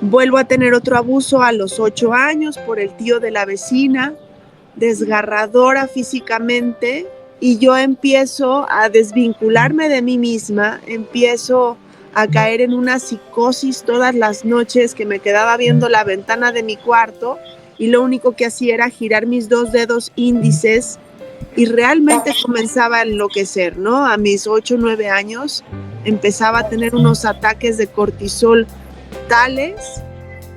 Vuelvo a tener otro abuso a los 8 años por el tío de la vecina, desgarradora físicamente, y yo empiezo a desvincularme de mí misma, empiezo a caer en una psicosis todas las noches que me quedaba viendo la ventana de mi cuarto y lo único que hacía era girar mis 2 dedos índices y realmente comenzaba a enloquecer, ¿no? A mis 8 o 9 años empezaba a tener unos ataques de cortisol tales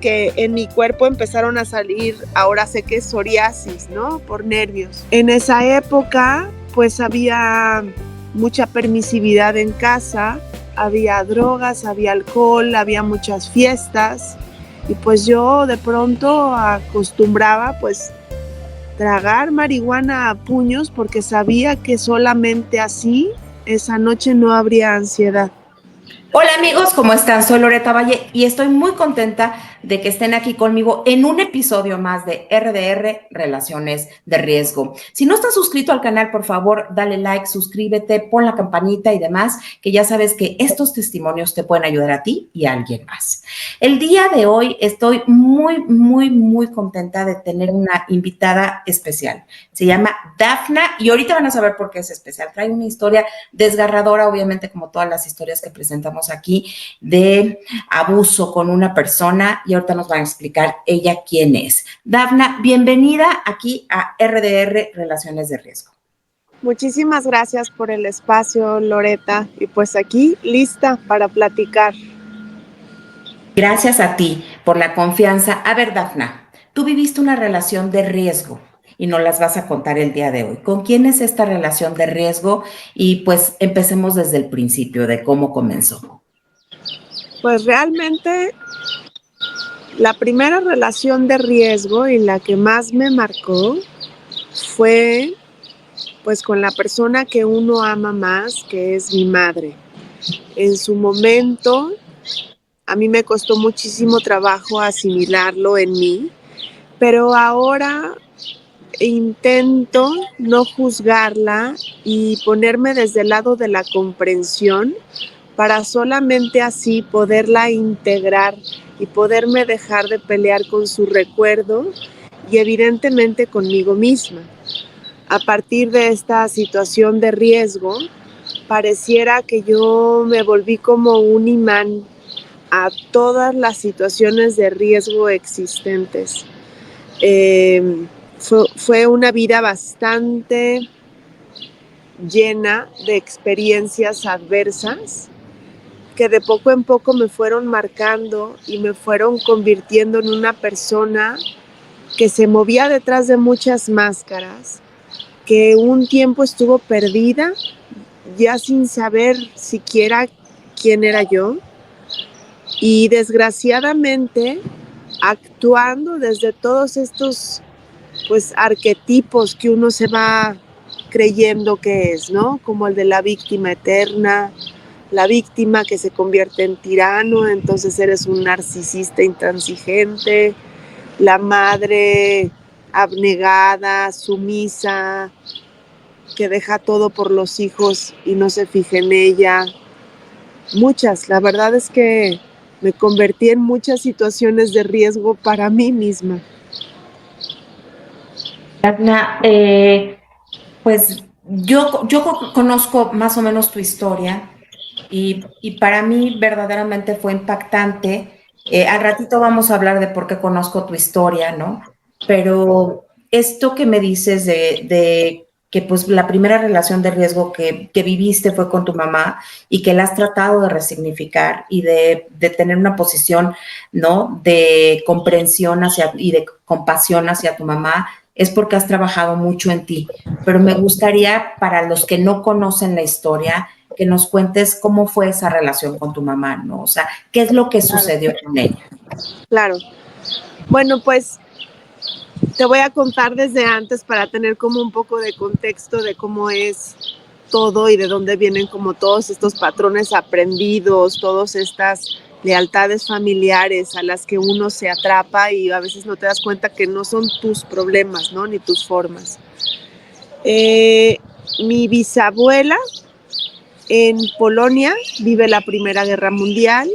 que en mi cuerpo empezaron a salir, ahora sé que es psoriasis, ¿no? Por nervios. En esa época, pues había mucha permisividad en casa, había drogas, había alcohol, había muchas fiestas y pues yo de pronto acostumbraba pues tragar marihuana a puños porque sabía que solamente así esa noche no habría ansiedad. Hola amigos, ¿cómo están? Soy Loreta Valle y estoy muy contenta de que estén aquí conmigo en un episodio más de RDR, Relaciones de Riesgo. Si no estás suscrito al canal, por favor, dale like, suscríbete, pon la campanita y demás, que ya sabes que estos testimonios te pueden ayudar a ti y a alguien más. El día de hoy estoy muy contenta de tener una invitada especial. Se llama Dafna y ahorita van a saber por qué es especial. Trae una historia desgarradora, obviamente, como todas las historias que presentamos aquí, de abuso con una persona y ahorita nos van a explicar ella quién es. Dafna, bienvenida aquí a RDR Relaciones de Riesgo. Muchísimas gracias por el espacio, Loreta, y pues aquí lista para platicar. Gracias a ti por la confianza. A ver, Dafna, tú viviste una relación de riesgo y nos las vas a contar el día de hoy. ¿Con quién es esta relación de riesgo? Y pues empecemos desde el principio de cómo comenzó. Pues realmente la primera relación de riesgo y la que más me marcó fue pues con la persona que uno ama más, que es mi madre. En su momento a mí me costó muchísimo trabajo asimilarlo en mí, pero ahora intento no juzgarla y ponerme desde el lado de la comprensión para solamente así poderla integrar y poderme dejar de pelear con su recuerdo y evidentemente conmigo misma. A partir de esta situación de riesgo, pareciera que yo me volví como un imán a todas las situaciones de riesgo existentes. Fue una vida bastante llena de experiencias adversas que de poco en poco me fueron marcando y me fueron convirtiendo en una persona que se movía detrás de muchas máscaras, que un tiempo estuvo perdida, ya sin saber siquiera quién era yo, y desgraciadamente actuando desde todos estos pues arquetipos que uno se va creyendo que es, ¿no? Como el de la víctima eterna, la víctima que se convierte en tirano, entonces eres un narcisista intransigente, la madre abnegada, sumisa, que deja todo por los hijos y no se fija en ella. Muchas, la verdad es que me convertí en muchas situaciones de riesgo para mí misma. Dafna, pues yo conozco más o menos tu historia y para mí verdaderamente fue impactante. Al ratito vamos a hablar de por qué conozco tu historia, ¿no? Pero esto que me dices de que pues la primera relación de riesgo que viviste fue con tu mamá y que la has tratado de resignificar y de tener una posición, ¿no? De comprensión hacia y de compasión hacia tu mamá, es porque has trabajado mucho en ti. Pero me gustaría, para los que no conocen la historia, que nos cuentes cómo fue esa relación con tu mamá, ¿no? O sea, ¿qué es lo que sucedió con ella? Claro. Bueno, pues te voy a contar desde antes para tener como un poco de contexto de cómo es todo y de dónde vienen como todos estos patrones aprendidos, todas estas lealtades familiares a las que uno se atrapa y a veces no te das cuenta que no son tus problemas, ¿no? Ni tus formas. Mi bisabuela en Polonia vive la Primera Guerra Mundial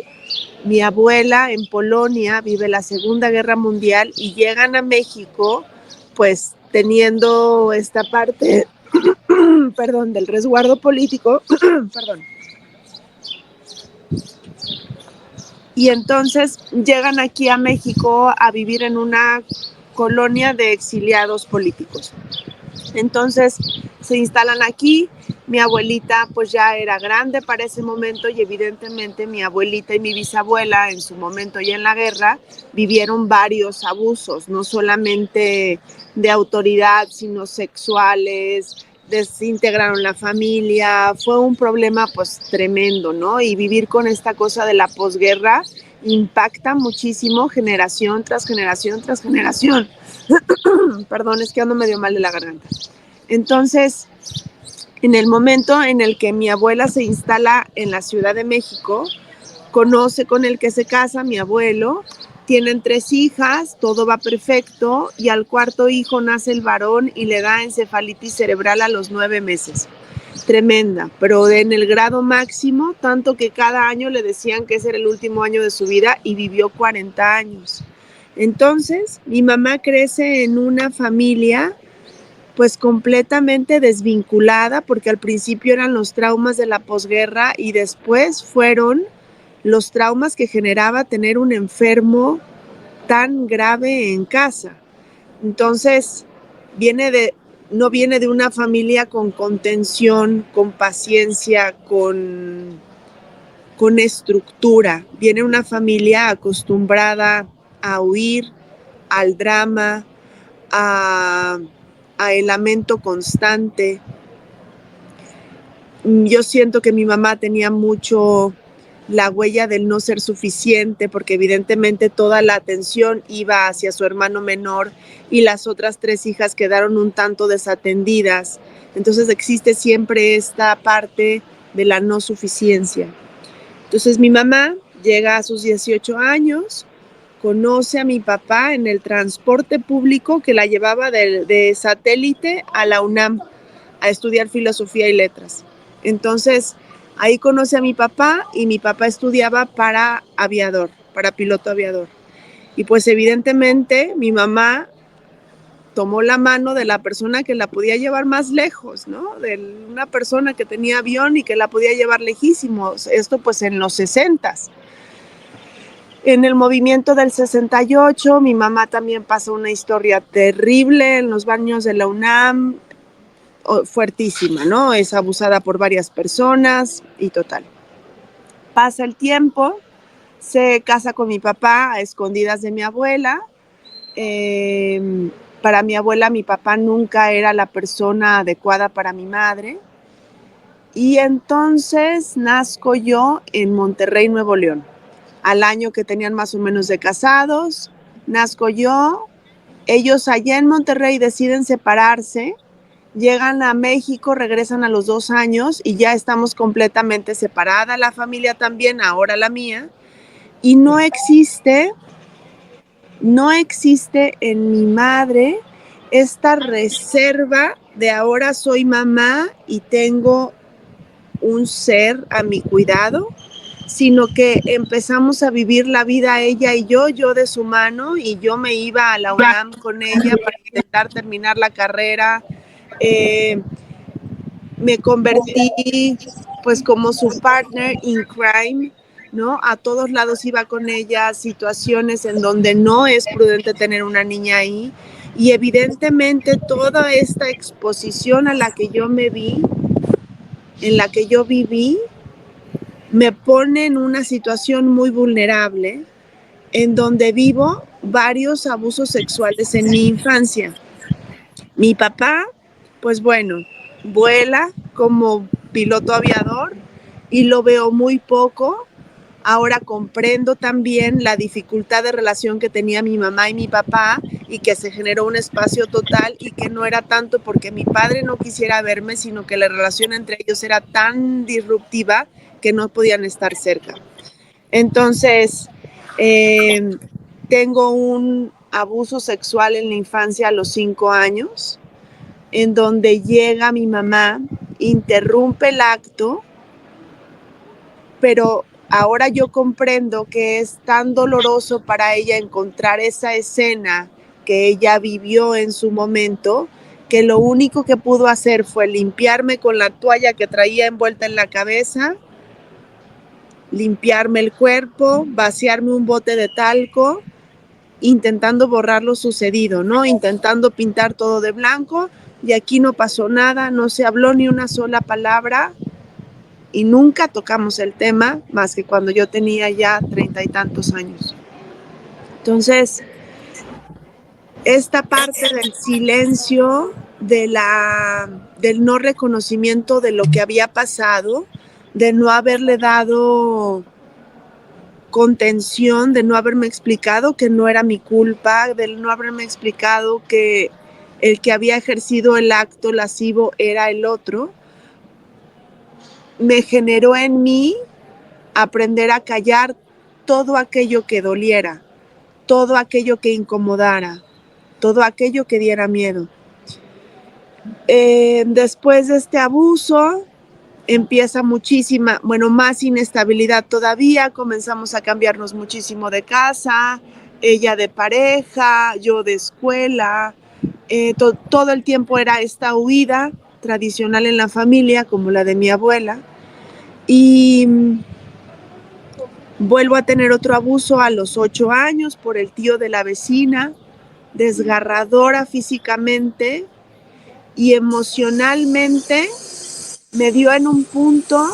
Mi abuela en Polonia vive la Segunda Guerra Mundial y llegan a México, pues teniendo esta parte, perdón, del resguardo político, perdón. Y entonces llegan aquí a México a vivir en una colonia de exiliados políticos. Entonces se instalan aquí. Mi abuelita pues ya era grande para ese momento y evidentemente mi abuelita y mi bisabuela en su momento y en la guerra vivieron varios abusos, no solamente de autoridad, sino sexuales, desintegraron la familia, fue un problema pues tremendo, ¿no? Y vivir con esta cosa de la posguerra impacta muchísimo generación tras generación tras generación. Perdón, es que ando medio mal de la garganta. Entonces, en el momento en el que mi abuela se instala en la Ciudad de México, conoce con el que se casa, mi abuelo, tienen 3 hijas, todo va perfecto y al cuarto hijo nace el varón y le da encefalitis cerebral a los 9 meses. Tremenda, pero en el grado máximo, tanto que cada año le decían que ese era el último año de su vida y vivió 40 años. Entonces, mi mamá crece en una familia pues completamente desvinculada, porque al principio eran los traumas de la posguerra y después fueron los traumas que generaba tener un enfermo tan grave en casa. Entonces, no viene de una familia con contención, con paciencia, con estructura. Viene una familia acostumbrada a huir, al drama, a el lamento constante. Yo siento que mi mamá tenía mucho la huella del no ser suficiente, porque evidentemente toda la atención iba hacia su hermano menor y las otras 3 hijas quedaron un tanto desatendidas. Entonces existe siempre esta parte de la no suficiencia. Entonces mi mamá llega a sus 18 años, conoce a mi papá en el transporte público que la llevaba de satélite a la UNAM a estudiar filosofía y letras. Entonces, ahí conoce a mi papá y mi papá estudiaba para aviador, para piloto aviador. Y pues evidentemente mi mamá tomó la mano de la persona que la podía llevar más lejos, ¿no? De una persona que tenía avión y que la podía llevar lejísimos. Esto pues en los 60s. En el movimiento del 68, mi mamá también pasó una historia terrible en los baños de la UNAM, fuertísima, ¿no? Es abusada por varias personas y total. Pasa el tiempo, se casa con mi papá a escondidas de mi abuela. Para mi abuela, mi papá nunca era la persona adecuada para mi madre. Y entonces nazco yo en Monterrey, Nuevo León. Al año que tenían más o menos de casados, nazco yo. Ellos allá en Monterrey deciden separarse, llegan a México, regresan a los 2 años y ya estamos completamente separada, la familia también, ahora la mía. Y no existe en mi madre esta reserva de ahora soy mamá y tengo un ser a mi cuidado, sino que empezamos a vivir la vida ella y yo de su mano, y yo me iba a la UNAM con ella para intentar terminar la carrera. Me convertí pues como su partner in crime, ¿no? A todos lados iba con ella, situaciones en donde no es prudente tener una niña ahí, y evidentemente toda esta exposición a la que yo me vi, en la que yo viví, me pone en una situación muy vulnerable, en donde vivo varios abusos sexuales en mi infancia. Mi papá, pues bueno, vuela como piloto aviador y lo veo muy poco. Ahora comprendo también la dificultad de relación que tenía mi mamá y mi papá, y que se generó un espacio total, y que no era tanto porque mi padre no quisiera verme, sino que la relación entre ellos era tan disruptiva que no podían estar cerca. Entonces, tengo un abuso sexual en la infancia a los 5 años, en donde llega mi mamá, interrumpe el acto, pero ahora yo comprendo que es tan doloroso para ella encontrar esa escena que ella vivió en su momento, que lo único que pudo hacer fue limpiarme con la toalla que traía envuelta en la cabeza, limpiarme el cuerpo, vaciarme un bote de talco, intentando borrar lo sucedido, ¿no? Intentando pintar todo de blanco, y aquí no pasó nada, no se habló ni una sola palabra y nunca tocamos el tema más que cuando yo tenía ya 30 y tantos años. Entonces, esta parte del silencio, del no reconocimiento de lo que había pasado, de no haberle dado contención, de no haberme explicado que no era mi culpa, de no haberme explicado que el que había ejercido el acto lascivo era el otro, me generó en mí aprender a callar todo aquello que doliera, todo aquello que incomodara, todo aquello que diera miedo. Después de este abuso empieza más inestabilidad todavía, comenzamos a cambiarnos muchísimo de casa, ella de pareja, yo de escuela, todo el tiempo era esta huida tradicional en la familia, como la de mi abuela, y vuelvo a tener otro abuso a los 8 años por el tío de la vecina, desgarradora físicamente y emocionalmente, me dio en un punto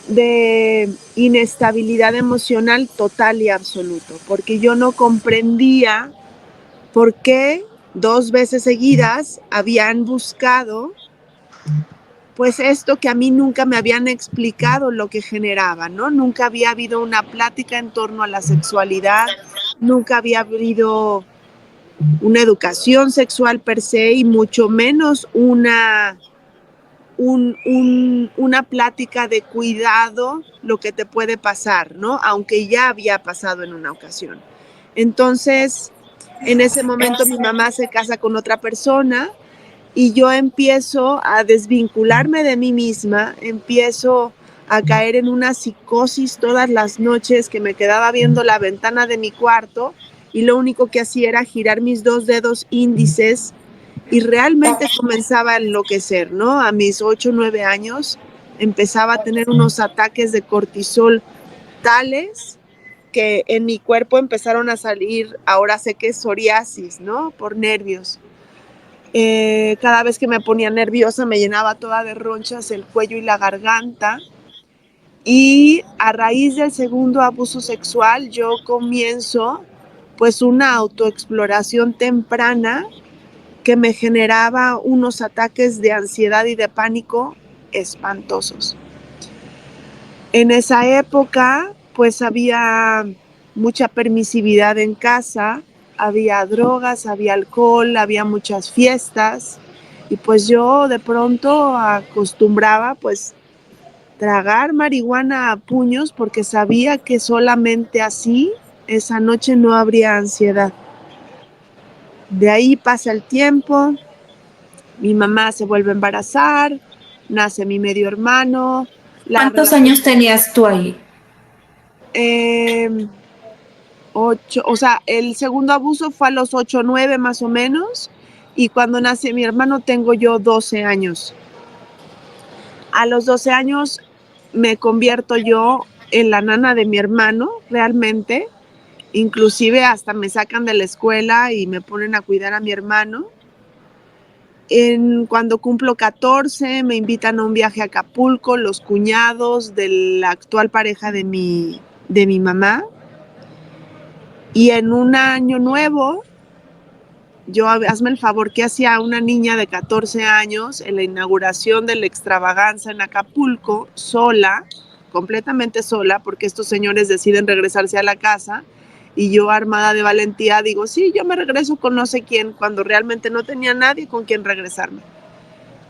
de inestabilidad emocional total y absoluto, porque yo no comprendía por qué 2 veces seguidas habían buscado pues esto que a mí nunca me habían explicado lo que generaba, ¿no? Nunca había habido una plática en torno a la sexualidad, nunca había habido una educación sexual per se y mucho menos una plática de cuidado lo que te puede pasar, ¿no? Aunque ya había pasado en una ocasión. Entonces, en ese momento mi mamá se casa con otra persona y yo empiezo a desvincularme de mí misma, empiezo a caer en una psicosis todas las noches que me quedaba viendo la ventana de mi cuarto y lo único que hacía era girar mis 2 dedos índices y realmente comenzaba a enloquecer, ¿no? A mis 8 o 9 años empezaba a tener unos ataques de cortisol tales que en mi cuerpo empezaron a salir, ahora sé que es psoriasis, ¿no? Por nervios. Cada vez que me ponía nerviosa me llenaba toda de ronchas el cuello y la garganta. Y a raíz del segundo abuso sexual yo comienzo pues una autoexploración temprana que me generaba unos ataques de ansiedad y de pánico espantosos. En esa época, pues había mucha permisividad en casa, había drogas, había alcohol, había muchas fiestas y pues yo de pronto acostumbraba pues tragar marihuana a puños porque sabía que solamente así esa noche no habría ansiedad. De ahí pasa el tiempo, mi mamá se vuelve a embarazar, nace mi medio hermano. ¿Cuántos años tenías tú ahí? 8, o sea, el segundo abuso fue a los 8 o 9 más o menos, y cuando nace mi hermano tengo yo 12 años. A los 12 años me convierto yo en la nana de mi hermano, realmente. Inclusive hasta me sacan de la escuela y me ponen a cuidar a mi hermano. Cuando cumplo 14 me invitan a un viaje a Acapulco, los cuñados de la actual pareja de mi mamá. Y en un año nuevo, yo, hazme el favor, ¿qué hacía una niña de 14 años en la inauguración de la extravaganza en Acapulco, sola, completamente sola, porque estos señores deciden regresarse a la casa? Y yo, armada de valentía, digo, sí, yo me regreso con no sé quién, cuando realmente no tenía nadie con quien regresarme.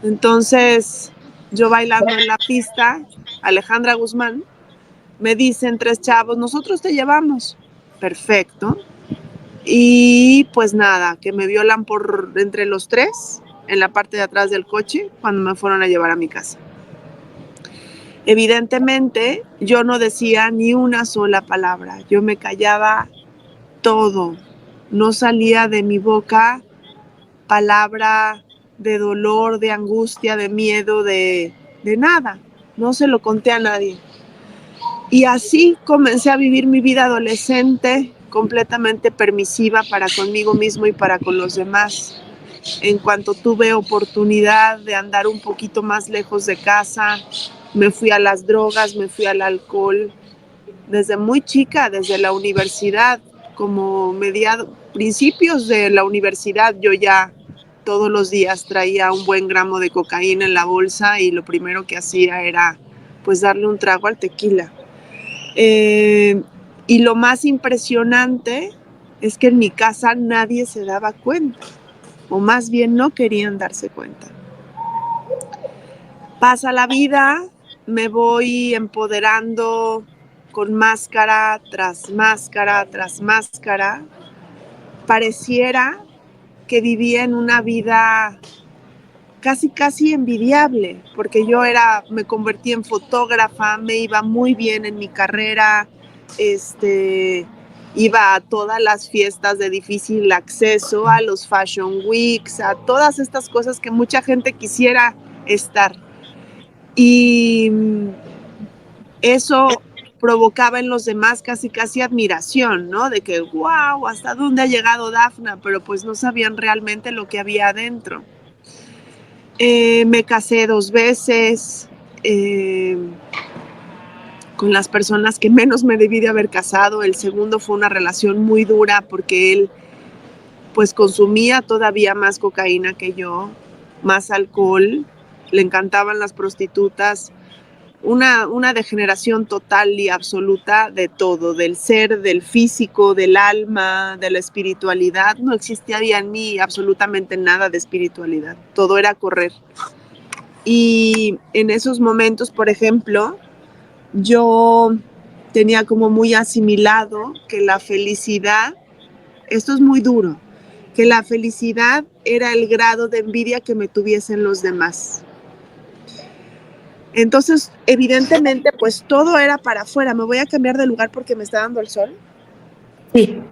Entonces, yo bailando en la pista, Alejandra Guzmán, me dicen 3 chavos, nosotros te llevamos. Perfecto. Y pues nada, que me violan por entre los 3 en la parte de atrás del coche cuando me fueron a llevar a mi casa. Evidentemente, yo no decía ni una sola palabra, yo me callaba todo, no salía de mi boca palabra de dolor, de angustia, de miedo, de nada, no se lo conté a nadie. Y así comencé a vivir mi vida adolescente completamente permisiva para conmigo mismo y para con los demás. En cuanto tuve oportunidad de andar un poquito más lejos de casa, me fui a las drogas, me fui al alcohol. Desde muy chica, desde la universidad, como principios de la universidad, yo ya todos los días traía un buen gramo de cocaína en la bolsa y lo primero que hacía era pues darle un trago al tequila. Y lo más impresionante es que en mi casa nadie se daba cuenta, o más bien no querían darse cuenta. Pasa la vida, me voy empoderando con máscara tras máscara tras máscara. Pareciera que vivía en una vida casi envidiable, porque me convertí en fotógrafa, me iba muy bien en mi carrera, iba a todas las fiestas de difícil acceso, a los Fashion Weeks, a todas estas cosas que mucha gente quisiera estar. Y eso provocaba en los demás casi admiración, ¿no? De que, wow, ¿hasta dónde ha llegado Dafna? Pero pues no sabían realmente lo que había adentro. Me casé 2 veces con las personas que menos me debí de haber casado. El segundo fue una relación muy dura porque él pues consumía todavía más cocaína que yo, más alcohol, le encantaban las prostitutas. Una degeneración total y absoluta de todo, del ser, del físico, del alma, de la espiritualidad. No existía en mí absolutamente nada de espiritualidad, todo era correr. Y en esos momentos, por ejemplo, yo tenía como muy asimilado que la felicidad, esto es muy duro, que la felicidad era el grado de envidia que me tuviesen los demás. Entonces, evidentemente, pues todo era para afuera. Me voy a cambiar de lugar porque me está dando el sol. Sí.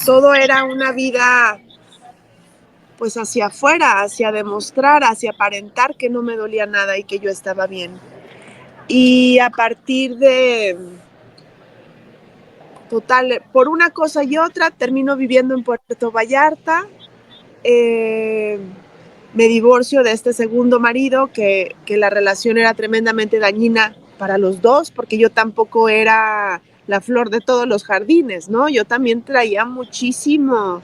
Todo era una vida, pues hacia afuera, hacia demostrar, hacia aparentar que no me dolía nada y que yo estaba bien. Y a partir de, total, por una cosa y otra, termino viviendo en Puerto Vallarta. Me divorcio de este segundo marido, que la relación era tremendamente dañina para los dos, porque yo tampoco era la flor de todos los jardines, ¿no? Yo también traía muchísima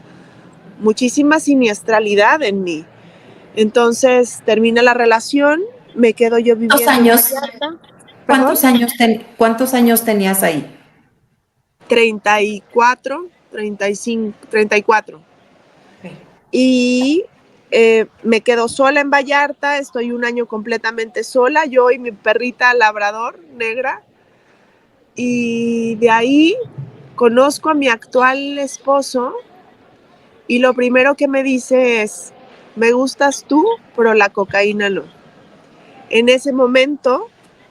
siniestralidad en mí. Entonces termina la relación, me quedo yo viviendo en Vallarta. ¿Cuántos años tenías ahí? 34, 35, 34. Okay. Y me quedo sola en Vallarta, estoy un año completamente sola, yo y mi perrita labrador negra. Y de ahí conozco a mi actual esposo y lo primero que me dice es, me gustas tú, pero la cocaína no. En ese momento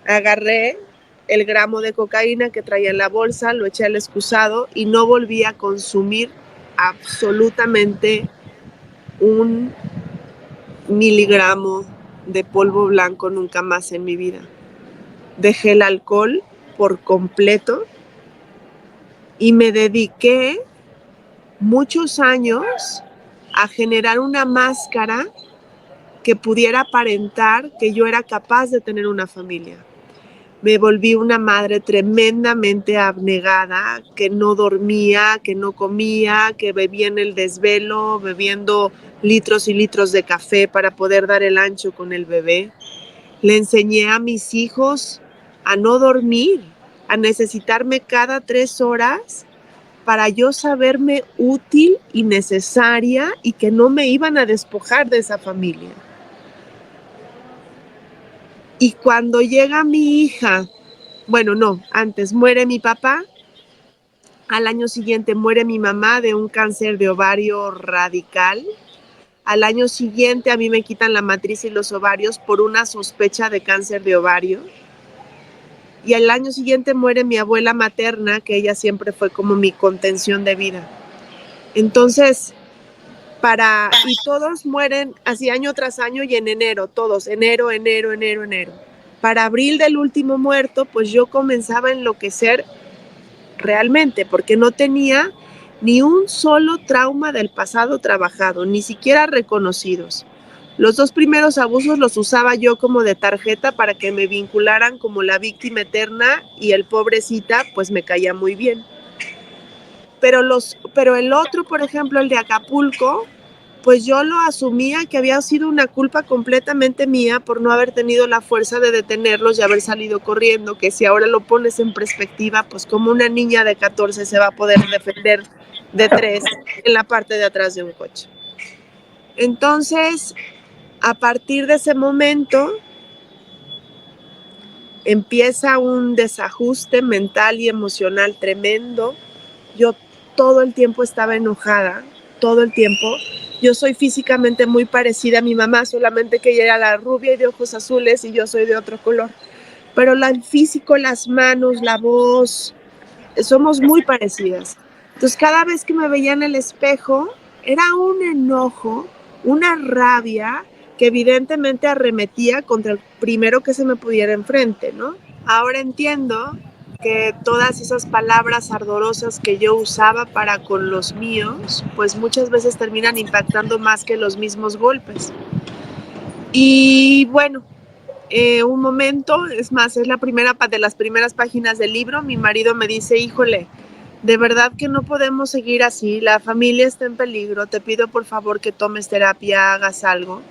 agarré el gramo de cocaína que traía en la bolsa, lo eché al excusado y no volví a consumir absolutamente un miligramo de polvo blanco nunca más en mi vida. Dejé el alcohol por completo y me dediqué muchos años a generar una máscara que pudiera aparentar que yo era capaz de tener una familia. Me volví una madre tremendamente abnegada, que no dormía, que no comía, que bebía en el desvelo, bebiendo litros y litros de café para poder dar el ancho con el bebé. Le enseñé a mis hijos a no dormir, a necesitarme cada 3 horas para yo saberme útil y necesaria y que no me iban a despojar de esa familia. Y cuando llega mi hija, bueno, no, antes muere mi papá, al año siguiente muere mi mamá de un cáncer de ovario radical, Al año siguiente a mí me quitan la matriz y los ovarios por una sospecha de cáncer de ovario. Y al año siguiente muere mi abuela materna, que ella siempre fue como mi contención de vida. Entonces, y todos mueren así año tras año y en enero, todos, enero. Para abril del último muerto, pues yo comenzaba a enloquecer realmente, porque no tenía ni un solo trauma del pasado trabajado, ni siquiera reconocidos. Los 2 primeros abusos los usaba yo como de tarjeta para que me vincularan como la víctima eterna y el pobrecita pues me caía muy bien. Pero el otro, por ejemplo, el de Acapulco, pues yo lo asumía que había sido una culpa completamente mía por no haber tenido la fuerza de detenerlos y haber salido corriendo, que si ahora lo pones en perspectiva, pues como una niña de 14 se va a poder defender de 3 en la parte de atrás de un coche. Entonces, a partir de ese momento, empieza un desajuste mental y emocional tremendo. Yo todo el tiempo estaba enojada, todo el tiempo. Yo soy físicamente muy parecida a mi mamá, solamente que ella era la rubia y de ojos azules y yo soy de otro color. Pero el físico, las manos, la voz, somos muy parecidas. Entonces cada vez que me veía en el espejo, era un enojo, una rabia que evidentemente arremetía contra el primero que se me pudiera enfrente, ¿no? Ahora entiendo que todas esas palabras ardorosas que yo usaba para con los míos, pues muchas veces terminan impactando más que los mismos golpes. Y bueno, un momento, es más, es de las primeras páginas del libro, mi marido me dice, híjole, de verdad que no podemos seguir así, la familia está en peligro, te pido por favor que tomes terapia, hagas algo.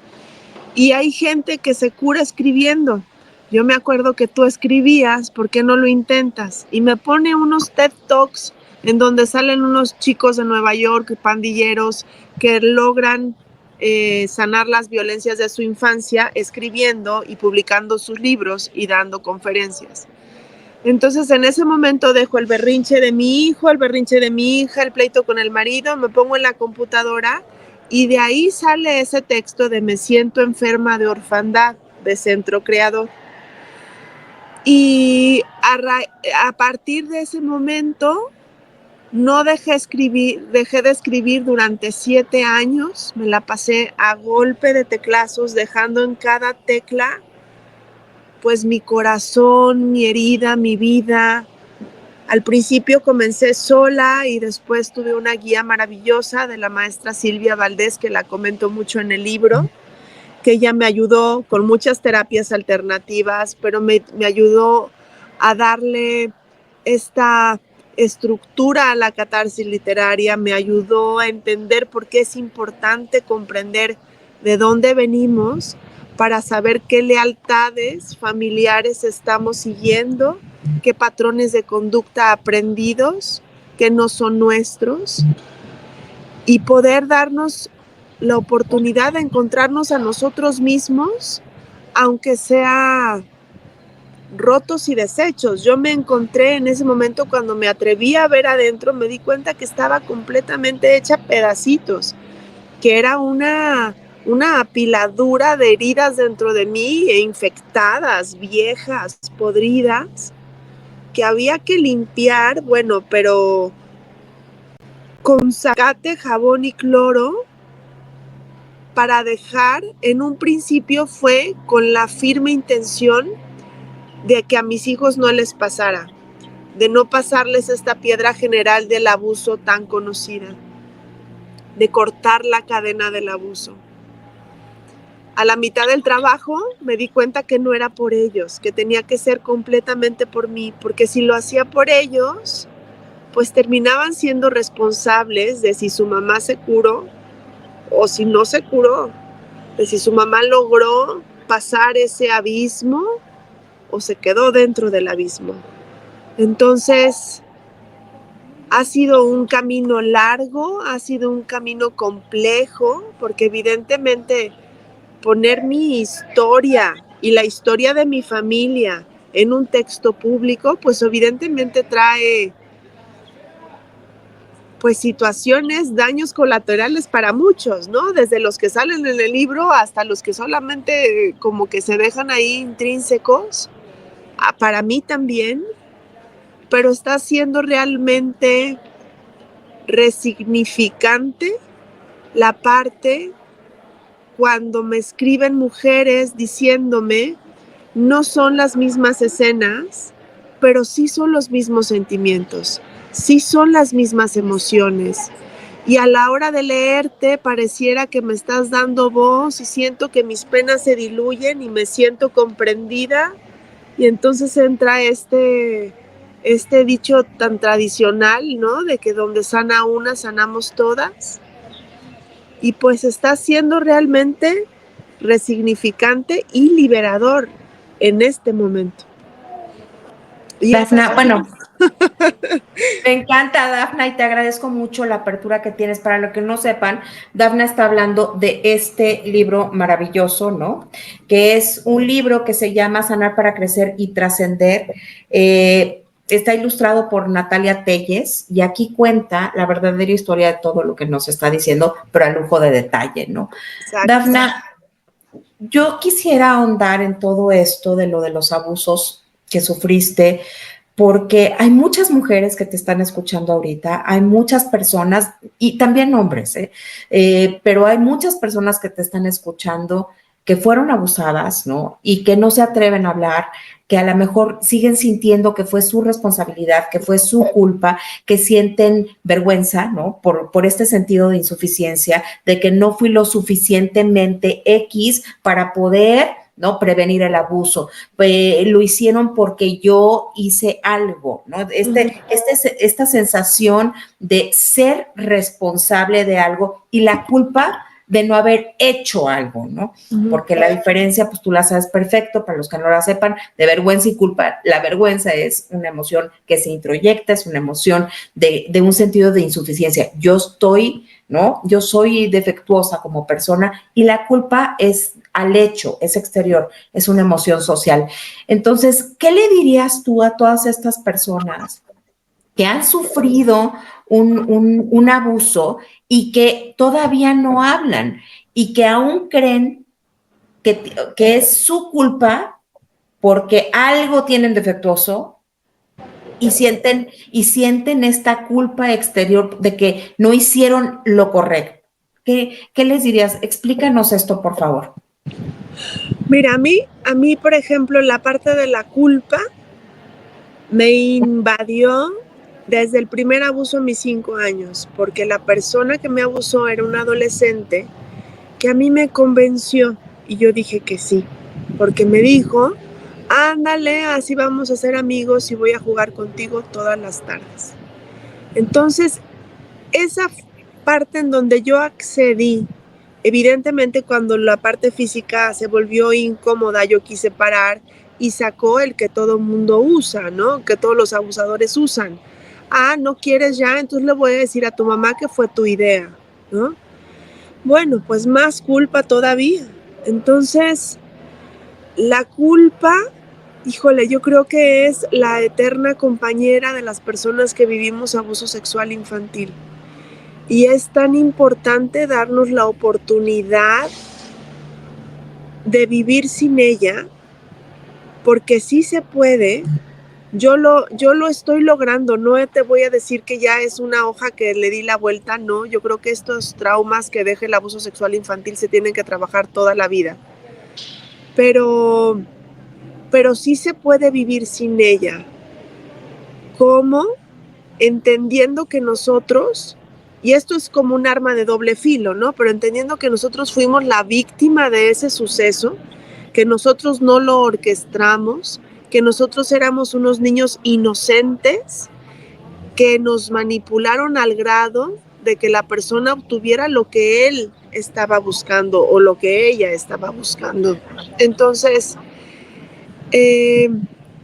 Y hay gente que se cura escribiendo. Yo me acuerdo que tú escribías, ¿por qué no lo intentas? Y me pone unos TED Talks en donde salen unos chicos de Nueva York, pandilleros, que logran sanar las violencias de su infancia escribiendo y publicando sus libros y dando conferencias. Entonces en ese momento dejo el berrinche de mi hijo, el berrinche de mi hija, el pleito con el marido, me pongo en la computadora y de ahí sale ese texto de Me siento enferma de orfandad, de Centro Creador. Y a partir de ese momento no dejé de escribir durante 7 años, me la pasé a golpe de teclazos, dejando en cada tecla pues mi corazón, mi herida, mi vida. Al principio comencé sola y después tuve una guía maravillosa de la maestra Silvia Valdés, que la comento mucho en el libro, que ella me ayudó con muchas terapias alternativas, pero me ayudó a darle esta estructura a la catarsis literaria, me ayudó a entender por qué es importante comprender de dónde venimos para saber qué lealtades familiares estamos siguiendo, qué patrones de conducta aprendidos que no son nuestros y poder darnos la oportunidad de encontrarnos a nosotros mismos, aunque sea rotos y deshechos. Yo me encontré en ese momento cuando me atreví a ver adentro, me di cuenta que estaba completamente hecha pedacitos, que era una apiladura de heridas dentro de mí, infectadas, viejas, podridas, que había que limpiar, bueno, pero con zacate, jabón y cloro, para dejar, en un principio fue con la firme intención de que a mis hijos no les pasara, de no pasarles esta piedra general del abuso tan conocida, de cortar la cadena del abuso. A la mitad del trabajo me di cuenta que no era por ellos, que tenía que ser completamente por mí, porque si lo hacía por ellos, pues terminaban siendo responsables de si su mamá se curó o si no se curó, de si su mamá logró pasar ese abismo o se quedó dentro del abismo. Entonces, ha sido un camino largo, ha sido un camino complejo, porque evidentemente poner mi historia y la historia de mi familia en un texto público, pues evidentemente trae pues situaciones, daños colaterales para muchos, ¿no? Desde los que salen en el libro hasta los que solamente como que se dejan ahí intrínsecos, para mí también, pero está siendo realmente resignificante la parte cuando me escriben mujeres diciéndome, no son las mismas escenas, pero sí son los mismos sentimientos, sí son las mismas emociones. Y a la hora de leerte pareciera que me estás dando voz y siento que mis penas se diluyen y me siento comprendida. Y entonces entra este dicho tan tradicional, ¿no? De que donde sana una, sanamos todas. Y pues está siendo realmente resignificante y liberador en este momento. Y Dafna, bueno, me encanta, Dafna, y te agradezco mucho la apertura que tienes. Para lo que no sepan, Dafna está hablando de este libro maravilloso, ¿no? Que es un libro que se llama Sanar para Crecer y Trascender. Está ilustrado por Natalia Telles y aquí cuenta la verdadera historia de todo lo que nos está diciendo, pero a lujo de detalle, ¿no? exacto. Dafna, yo quisiera ahondar en todo esto de lo de los abusos que sufriste, porque hay muchas mujeres que te están escuchando ahorita, hay muchas personas, y también hombres, pero hay muchas personas que te están escuchando que fueron abusadas, ¿no? Y que no se atreven a hablar, que a lo mejor siguen sintiendo que fue su responsabilidad, que fue su culpa, que sienten vergüenza, ¿no? Por este sentido de insuficiencia, de que no fui lo suficientemente X para poder, ¿no? Prevenir el abuso. Lo hicieron porque yo hice algo, ¿no? Esta sensación de ser responsable de algo y la culpa de no haber hecho algo, ¿no? Porque la diferencia, pues tú la sabes perfecto, para los que no la sepan, de vergüenza y culpa. La vergüenza es una emoción que se introyecta, es una emoción de un sentido de insuficiencia. Yo estoy, ¿no? Yo soy defectuosa como persona y la culpa es al hecho, es exterior, es una emoción social. Entonces, ¿qué le dirías tú a todas estas personas que han sufrido un abuso y que todavía no hablan y que aún creen que es su culpa porque algo tienen defectuoso y sienten esta culpa exterior de que no hicieron lo correcto? ¿Qué les dirías? Explícanos esto, por favor. Mira, a mí, por ejemplo, la parte de la culpa me invadió desde el primer abuso a mis 5 años, porque la persona que me abusó era un adolescente que a mí me convenció y yo dije que sí, porque me dijo, ándale, así vamos a ser amigos y voy a jugar contigo todas las tardes. Entonces, esa parte en donde yo accedí, evidentemente cuando la parte física se volvió incómoda, yo quise parar y sacó el que todo mundo usa, ¿no? Que todos los abusadores usan. Ah, ¿no quieres ya? Entonces le voy a decir a tu mamá que fue tu idea, ¿no? Bueno, pues más culpa todavía. Entonces, la culpa, híjole, yo creo que es la eterna compañera de las personas que vivimos abuso sexual infantil. Y es tan importante darnos la oportunidad de vivir sin ella, porque sí se puede. Yo lo estoy logrando, no te voy a decir que ya es una hoja que le di la vuelta, no, yo creo que estos traumas que deja el abuso sexual infantil se tienen que trabajar toda la vida. Pero sí se puede vivir sin ella. ¿Cómo? Entendiendo que nosotros, y esto es como un arma de doble filo, ¿no? Pero entendiendo que nosotros fuimos la víctima de ese suceso, que nosotros no lo orquestamos, que nosotros éramos unos niños inocentes, que nos manipularon al grado de que la persona obtuviera lo que él estaba buscando o lo que ella estaba buscando. Entonces,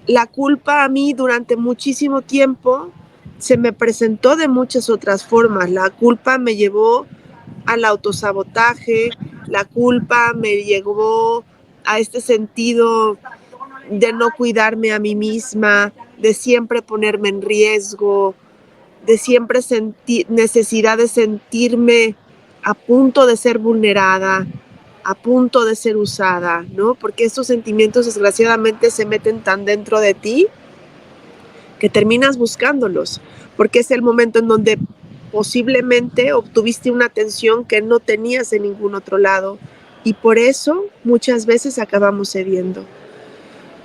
la culpa a mí durante muchísimo tiempo se me presentó de muchas otras formas. La culpa me llevó al autosabotaje, la culpa me llevó a este sentido de no cuidarme a mí misma, de siempre ponerme en riesgo, de siempre sentir necesidad de sentirme a punto de ser vulnerada, a punto de ser usada, ¿no? Porque estos sentimientos desgraciadamente se meten tan dentro de ti que terminas buscándolos, porque es el momento en donde posiblemente obtuviste una atención que no tenías en ningún otro lado y por eso muchas veces acabamos cediendo.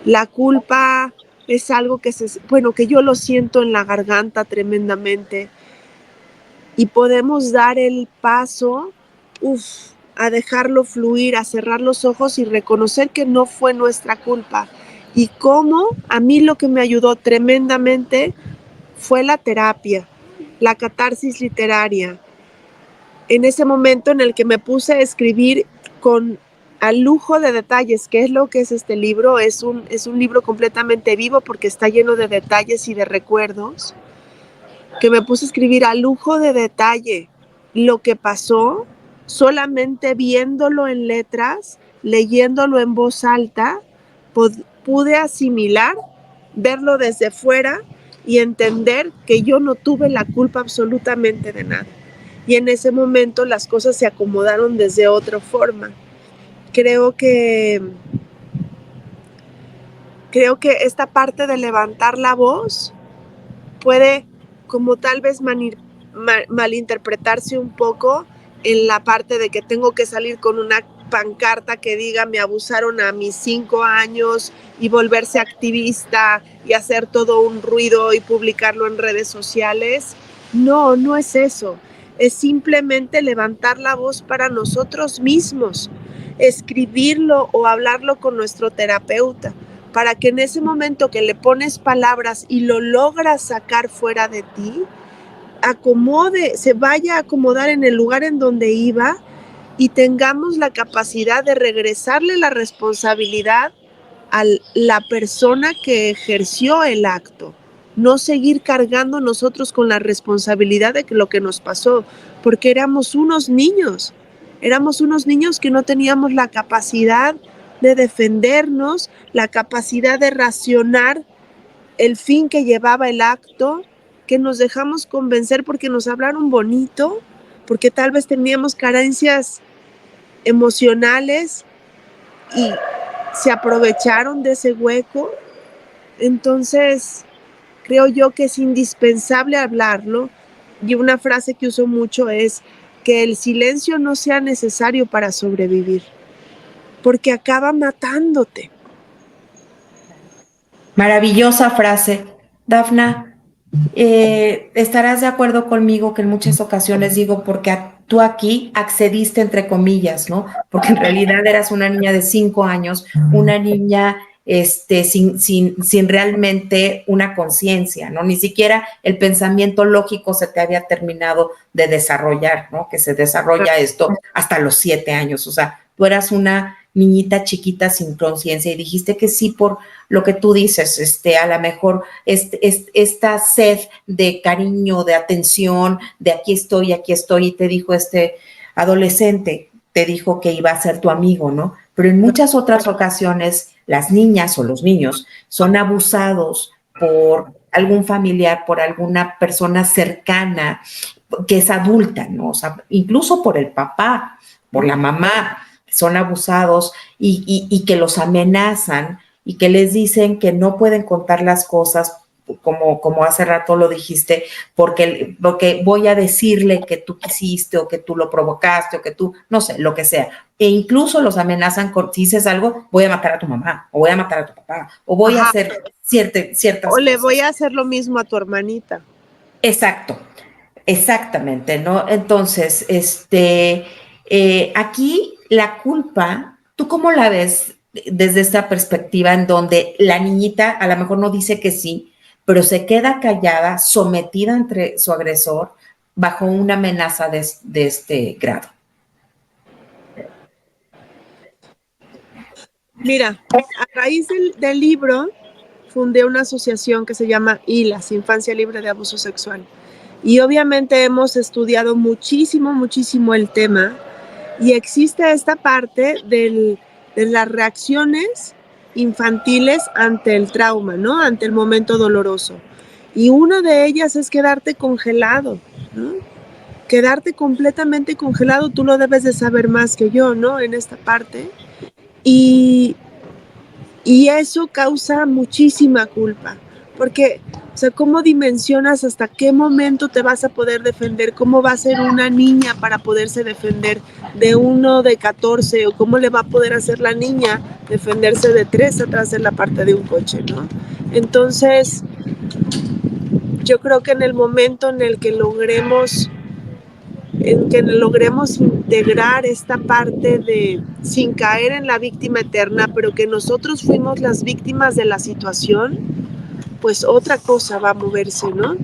La culpa es algo que que yo lo siento en la garganta tremendamente y podemos dar el paso, a dejarlo fluir, a cerrar los ojos y reconocer que no fue nuestra culpa. Y cómo a mí lo que me ayudó tremendamente fue la terapia, la catarsis literaria. En ese momento en el que me puse a escribir con al lujo de detalles, ¿qué es lo que es este libro? Es un libro completamente vivo porque está lleno de detalles y de recuerdos, que me puse a escribir a lujo de detalle lo que pasó, solamente viéndolo en letras, leyéndolo en voz alta, pude asimilar, verlo desde fuera y entender que yo no tuve la culpa absolutamente de nada. Y en ese momento las cosas se acomodaron desde otra forma. Creo que esta parte de levantar la voz puede como tal vez malinterpretarse un poco en la parte de que tengo que salir con una pancarta que diga me abusaron a mis 5 años y volverse activista y hacer todo un ruido y publicarlo en redes sociales. No, no es eso. Es simplemente levantar la voz para nosotros mismos, escribirlo o hablarlo con nuestro terapeuta, para que en ese momento que le pones palabras y lo logras sacar fuera de ti, se vaya a acomodar en el lugar en donde iba y tengamos la capacidad de regresarle la responsabilidad a la persona que ejerció el acto. No seguir cargando nosotros con la responsabilidad de lo que nos pasó, porque éramos unos niños que no teníamos la capacidad de defendernos, la capacidad de racionar el fin que llevaba el acto, que nos dejamos convencer porque nos hablaron bonito, porque tal vez teníamos carencias emocionales y se aprovecharon de ese hueco. Entonces, creo yo que es indispensable hablarlo. Y una frase que uso mucho es que el silencio no sea necesario para sobrevivir, porque acaba matándote. Maravillosa frase. Dafna, estarás de acuerdo conmigo que en muchas ocasiones digo, porque tú aquí accediste entre comillas, ¿no? Porque en realidad eras una niña de 5 años, una niña sin realmente una conciencia, ¿no? Ni siquiera el pensamiento lógico se te había terminado de desarrollar, ¿no? Que se desarrolla esto hasta los 7 años. O sea, tú eras una niñita chiquita sin conciencia y dijiste que sí por lo que tú dices, a lo mejor esta sed de cariño, de atención, de aquí estoy, y te dijo este adolescente, te dijo que iba a ser tu amigo, ¿no? Pero en muchas otras ocasiones las niñas o los niños son abusados por algún familiar, por alguna persona cercana que es adulta, ¿no? O sea, incluso por el papá, por la mamá, son abusados y que los amenazan y que les dicen que no pueden contar las cosas como hace rato lo dijiste, porque voy a decirle que tú quisiste o que tú lo provocaste o que tú, no sé, lo que sea. E incluso los amenazan con, si dices algo, voy a matar a tu mamá o voy a matar a tu papá o voy a hacer ciertas o le cosas. voy a hacer lo mismo a tu hermanita. Exacto, exactamente, ¿no? Entonces, aquí la culpa, ¿tú cómo la ves desde esta perspectiva en donde la niñita a lo mejor no dice que sí, pero se queda callada, sometida entre su agresor bajo una amenaza de este grado? Mira, a raíz del libro fundé una asociación que se llama ILAS, Infancia Libre de Abuso Sexual. Y obviamente hemos estudiado muchísimo, muchísimo el tema y existe esta parte de las reacciones infantiles ante el trauma, ¿no? Ante el momento doloroso. Y una de ellas es quedarte congelado, ¿no? Quedarte completamente congelado, tú lo debes de saber más que yo, ¿no? En esta parte. Y, y eso causa muchísima culpa, porque, o sea, ¿cómo dimensionas hasta qué momento te vas a poder defender? ¿Cómo va a ser una niña para poderse defender de uno de 14? ¿O cómo le va a poder hacer la niña defenderse de 3 atrás de la parte de un coche, ¿no? Entonces, yo creo que en el momento en que logremos integrar esta parte de, sin caer en la víctima eterna, pero que nosotros fuimos las víctimas de la situación, pues otra cosa va a moverse, ¿no?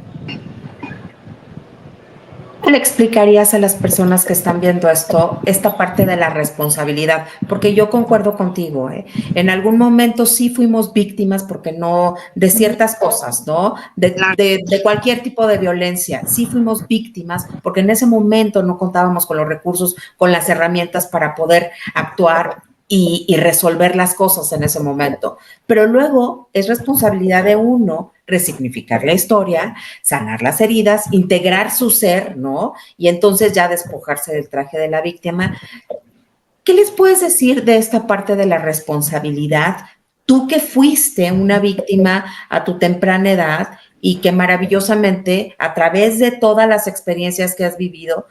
¿Qué le explicarías a las personas que están viendo esto, esta parte de la responsabilidad? Porque yo concuerdo contigo, ¿eh? En algún momento sí fuimos víctimas porque no, de ciertas cosas, ¿no? Claro. De cualquier tipo de violencia, sí fuimos víctimas porque en ese momento no contábamos con los recursos, con las herramientas para poder actuar y resolver las cosas en ese momento. Pero luego es responsabilidad de uno resignificar la historia, sanar las heridas, integrar su ser, ¿no? Y entonces ya despojarse del traje de la víctima. ¿Qué les puedes decir de esta parte de la responsabilidad? Tú que fuiste una víctima a tu temprana edad y que maravillosamente a través de todas las experiencias que has vivido,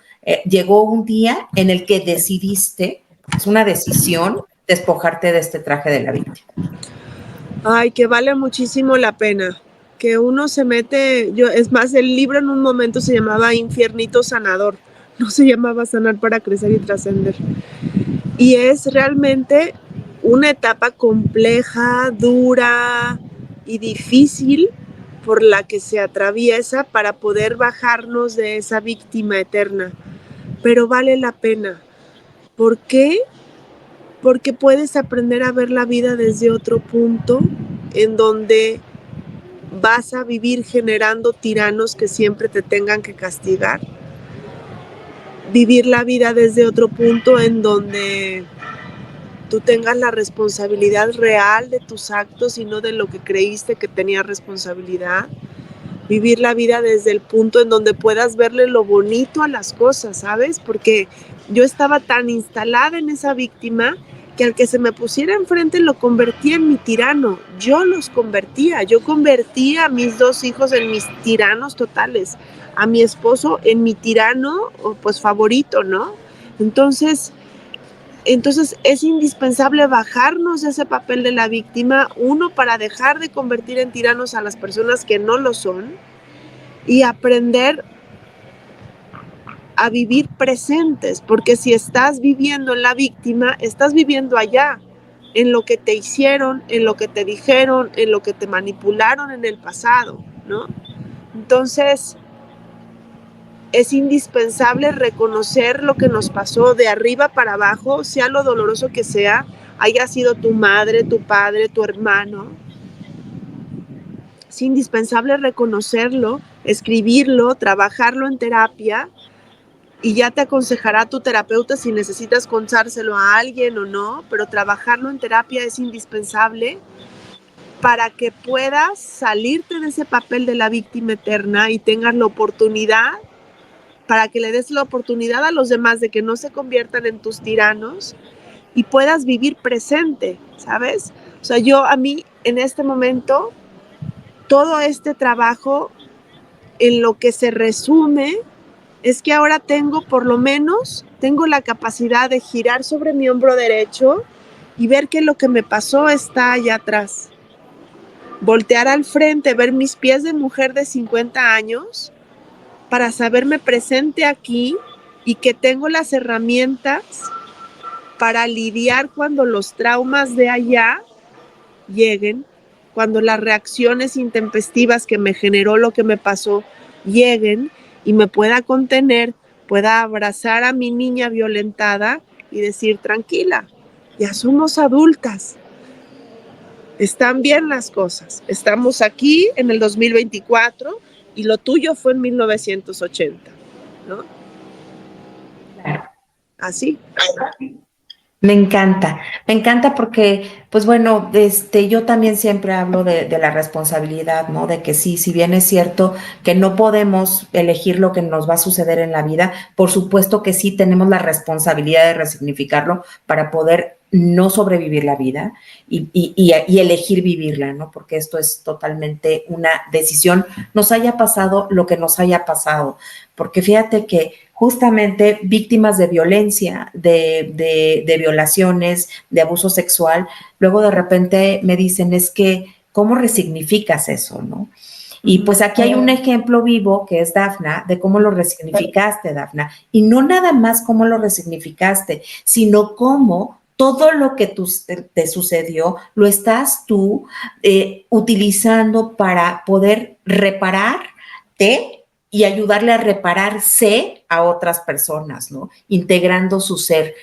llegó un día en el que decidiste, es una decisión, despojarte de este traje de la víctima. Ay, que vale muchísimo la pena. Que uno se mete, yo, es más, el libro en un momento se llamaba Infiernito Sanador, no se llamaba Sanar para Crecer y Trascender. Y es realmente una etapa compleja, dura y difícil por la que se atraviesa para poder bajarnos de esa víctima eterna. Pero vale la pena. ¿Por qué? Porque puedes aprender a ver la vida desde otro punto en donde vas a vivir generando tiranos que siempre te tengan que castigar. Vivir la vida desde otro punto en donde tú tengas la responsabilidad real de tus actos y no de lo que creíste que tenías responsabilidad. Vivir la vida desde el punto en donde puedas verle lo bonito a las cosas, ¿sabes? Porque yo estaba tan instalada en esa víctima que al que se me pusiera enfrente lo convertía en mi tirano. Yo los convertía, yo convertía a mis 2 hijos en mis tiranos totales, a mi esposo en mi tirano, pues favorito, ¿no? Entonces es indispensable bajarnos de ese papel de la víctima, uno, para dejar de convertir en tiranos a las personas que no lo son y aprender a vivir presentes, porque si estás viviendo en la víctima, estás viviendo allá, en lo que te hicieron, en lo que te dijeron, en lo que te manipularon en el pasado, ¿no? Entonces, es indispensable reconocer lo que nos pasó de arriba para abajo, sea lo doloroso que sea, haya sido tu madre, tu padre, tu hermano. Es indispensable reconocerlo, escribirlo, trabajarlo en terapia y ya te aconsejará tu terapeuta si necesitas contárselo a alguien o no, pero trabajarlo en terapia es indispensable para que puedas salirte de ese papel de la víctima eterna y tengas la oportunidad, para que le des la oportunidad a los demás de que no se conviertan en tus tiranos y puedas vivir presente, ¿sabes? O sea, a mí en este momento, todo este trabajo en lo que se resume es que ahora por lo menos, tengo la capacidad de girar sobre mi hombro derecho y ver que lo que me pasó está allá atrás. Voltear al frente, ver mis pies de mujer de 50 años para saberme presente aquí y que tengo las herramientas para lidiar cuando los traumas de allá lleguen, cuando las reacciones intempestivas que me generó lo que me pasó lleguen y me pueda contener, pueda abrazar a mi niña violentada y decir, tranquila, ya somos adultas, están bien las cosas, estamos aquí en el 2024 y lo tuyo fue en 1980, ¿no? Claro. Así. Me encanta porque, pues bueno, yo también siempre hablo de la responsabilidad, ¿no? De que sí, si bien es cierto que no podemos elegir lo que nos va a suceder en la vida, por supuesto que sí tenemos la responsabilidad de resignificarlo para poder no sobrevivir la vida y elegir vivirla, ¿no? Porque esto es totalmente una decisión, nos haya pasado lo que nos haya pasado, porque fíjate que justamente víctimas de violencia, de violaciones, de abuso sexual, luego de repente me dicen, es que, ¿cómo resignificas eso, no? Y pues aquí hay un ejemplo vivo que es Dafna, de cómo lo resignificaste, Dafna. Y no nada más cómo lo resignificaste, sino cómo todo lo que te sucedió lo estás tú utilizando para poder repararte y ayudarle a repararse a otras personas, ¿no? Integrando su ser.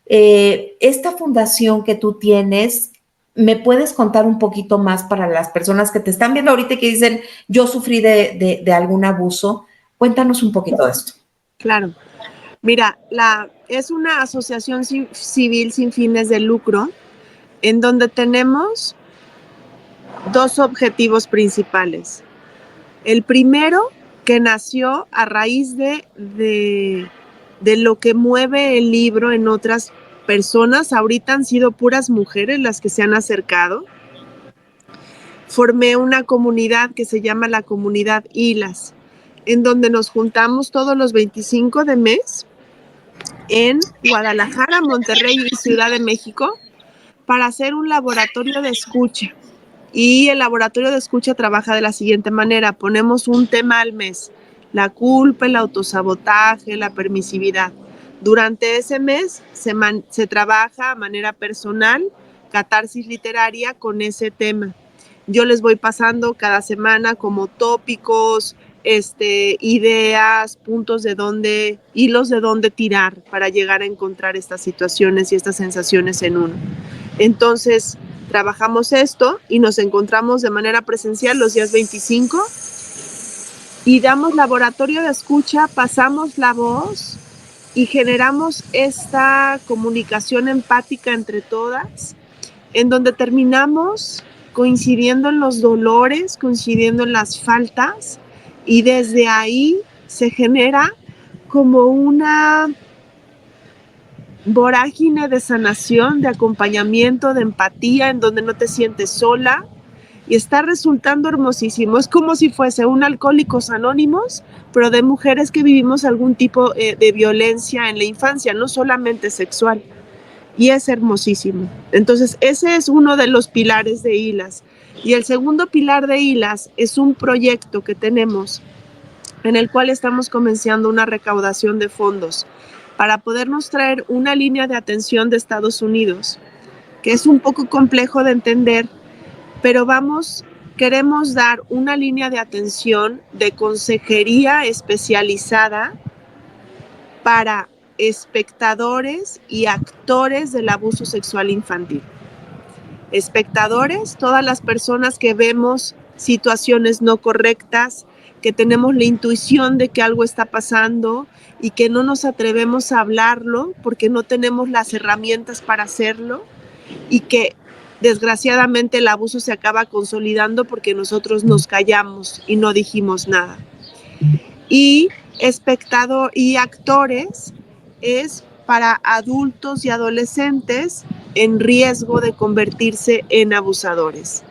Esta fundación que tú tienes, ¿me puedes contar un poquito más para las personas que te están viendo ahorita y que dicen, yo sufrí de algún abuso? Cuéntanos un poquito de esto. Claro. Mira, es una asociación civil sin fines de lucro en donde tenemos dos objetivos principales. El primero, que nació a raíz de lo que mueve el libro en otras personas. Ahorita han sido puras mujeres las que se han acercado. Formé una comunidad que se llama la comunidad Hilas, en donde nos juntamos todos los 25 de mes en Guadalajara, Monterrey y Ciudad de México para hacer un laboratorio de escucha. Y el laboratorio de escucha trabaja de la siguiente manera. Ponemos un tema al mes: la culpa, el autosabotaje, la permisividad. Durante ese mes se trabaja a manera personal, catarsis literaria con ese tema. Yo les voy pasando cada semana como tópicos, ideas, puntos de dónde, hilos de dónde tirar para llegar a encontrar estas situaciones y estas sensaciones en uno. Entonces, trabajamos esto y nos encontramos de manera presencial los días 25 y damos laboratorio de escucha, pasamos la voz y generamos esta comunicación empática entre todas, en donde terminamos coincidiendo en los dolores, coincidiendo en las faltas, y desde ahí se genera como una vorágine de sanación, de acompañamiento, de empatía, en donde no te sientes sola, y está resultando hermosísimo. Es como si fuese un Alcohólicos Anónimos, pero de mujeres que vivimos algún tipo de violencia en la infancia, no solamente sexual. Y es hermosísimo. Entonces, ese es uno de los pilares de Hilas. Y el segundo pilar de Hilas es un proyecto que tenemos en el cual estamos comenzando una recaudación de fondos para podernos traer una línea de atención de Estados Unidos, que es un poco complejo de entender, pero queremos dar una línea de atención de consejería especializada para espectadores y actores del abuso sexual infantil. Espectadores, todas las personas que vemos situaciones no correctas, que tenemos la intuición de que algo está pasando y que no nos atrevemos a hablarlo porque no tenemos las herramientas para hacerlo, y que desgraciadamente el abuso se acaba consolidando porque nosotros nos callamos y no dijimos nada. Y espectador y actores es para adultos y adolescentes en riesgo de convertirse en abusadores.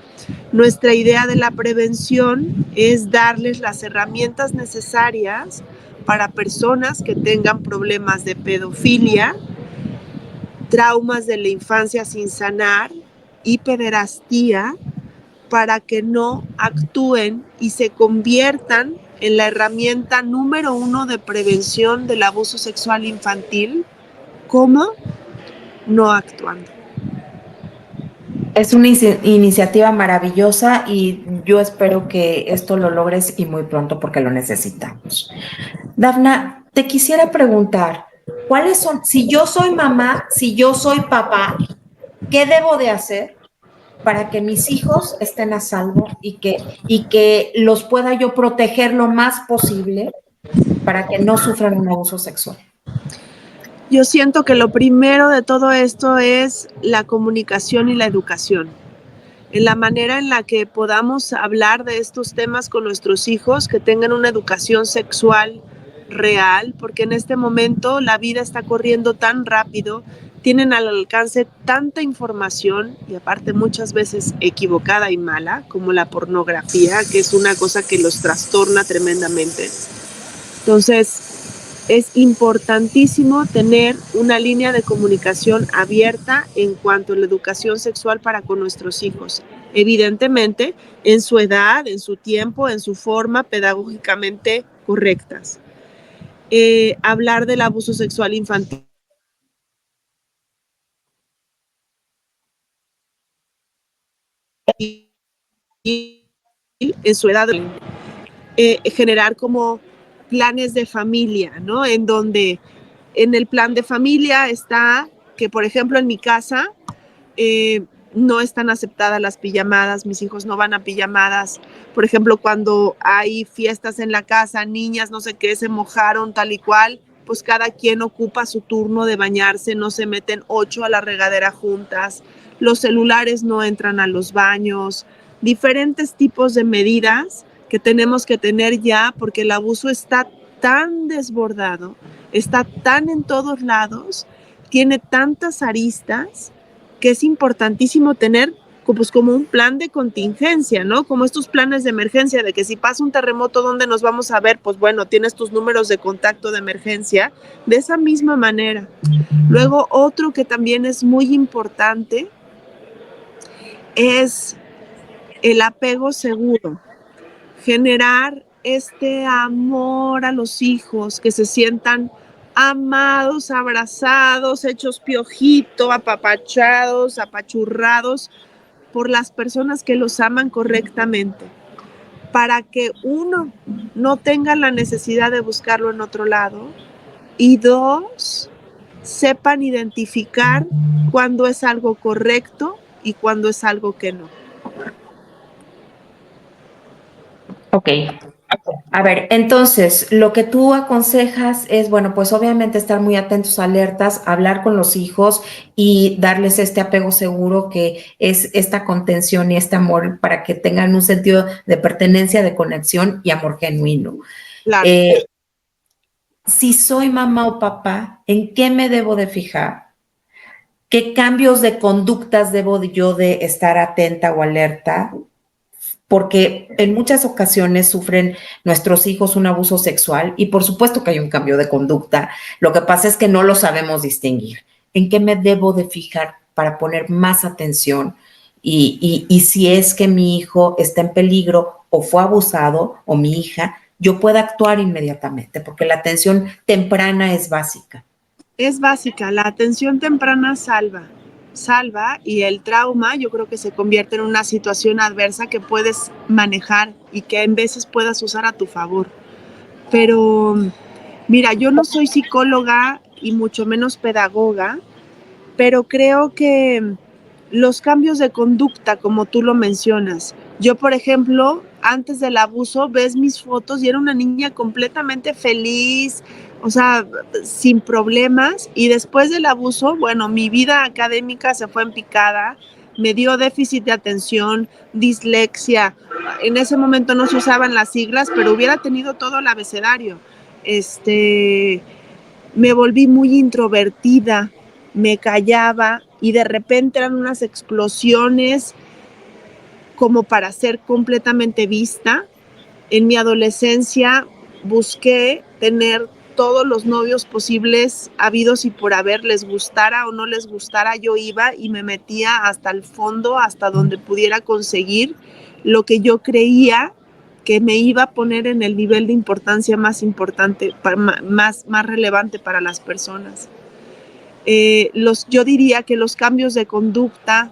Nuestra idea de la prevención es darles las herramientas necesarias para personas que tengan problemas de pedofilia, traumas de la infancia sin sanar y pederastía, para que no actúen y se conviertan en la herramienta número 1 de prevención del abuso sexual infantil. ¿Cómo? No actuando. Es una iniciativa maravillosa y yo espero que esto lo logres y muy pronto porque lo necesitamos. Dafna, te quisiera preguntar, ¿cuáles son, si yo soy mamá, si yo soy papá, qué debo de hacer para que mis hijos estén a salvo y que los pueda yo proteger lo más posible para que no sufran un abuso sexual? Yo siento que lo primero de todo esto es la comunicación y la educación. En la manera en la que podamos hablar de estos temas con nuestros hijos, que tengan una educación sexual real, porque en este momento la vida está corriendo tan rápido, tienen al alcance tanta información y aparte muchas veces equivocada y mala, como la pornografía, que es una cosa que los trastorna tremendamente. Entonces, es importantísimo tener una línea de comunicación abierta en cuanto a la educación sexual para con nuestros hijos. Evidentemente, en su edad, en su tiempo, en su forma pedagógicamente correctas. Hablar del abuso sexual infantil en su edad, generar como planes de familia, ¿no? En donde en el plan de familia está que, por ejemplo, en mi casa no están aceptadas las pijamadas, mis hijos no van a pijamadas. Por ejemplo, cuando hay fiestas en la casa, niñas, no sé qué, se mojaron tal y cual, pues cada quien ocupa su turno de bañarse, no se meten 8 a la regadera juntas, los celulares no entran a los baños, diferentes tipos de medidas que tenemos que tener ya porque el abuso está tan desbordado, está tan en todos lados, tiene tantas aristas que es importantísimo tener pues como un plan de contingencia, ¿no? Como estos planes de emergencia, de que si pasa un terremoto, ¿dónde nos vamos a ver? Pues bueno, tienes tus números de contacto de emergencia de esa misma manera. Luego, otro que también es muy importante es el apego seguro. Generar este amor a los hijos, que se sientan amados, abrazados, hechos piojito, apapachados, apachurrados por las personas que los aman correctamente, para que uno no tenga la necesidad de buscarlo en otro lado y dos, sepan identificar cuando es algo correcto y cuando es algo que no. Ok. A ver, entonces, lo que tú aconsejas es, bueno, pues obviamente estar muy atentos, alertas, hablar con los hijos y darles este apego seguro que es esta contención y este amor para que tengan un sentido de pertenencia, de conexión y amor genuino. Claro. Si soy mamá o papá, ¿en qué me debo de fijar? ¿Qué cambios de conductas debo yo de estar atenta o alerta? Porque en muchas ocasiones sufren nuestros hijos un abuso sexual y por supuesto que hay un cambio de conducta. Lo que pasa es que no lo sabemos distinguir. ¿En qué me debo de fijar para poner más atención? Y si es que mi hijo está en peligro o fue abusado o mi hija, yo pueda actuar inmediatamente porque la atención temprana es básica. Es básica, la atención temprana salva y el trauma yo creo que se convierte en una situación adversa que puedes manejar y que en veces puedas usar a tu favor. Pero mira, yo no soy psicóloga y mucho menos pedagoga, pero creo que los cambios de conducta, como tú lo mencionas, yo, por ejemplo, antes del abuso, ves mis fotos y era una niña completamente feliz, o sea, sin problemas, y después del abuso, bueno, mi vida académica se fue en picada, me dio déficit de atención, dislexia, en ese momento no se usaban las siglas, pero hubiera tenido todo el abecedario. Me volví muy introvertida, me callaba y de repente eran unas explosiones como para ser completamente vista. En mi adolescencia busqué tener todos los novios posibles habidos y por haber, les gustara o no les gustara, yo iba y me metía hasta el fondo, hasta donde pudiera conseguir lo que yo creía que me iba a poner en el nivel de importancia más importante, más relevante para las personas. Yo diría que los cambios de conducta,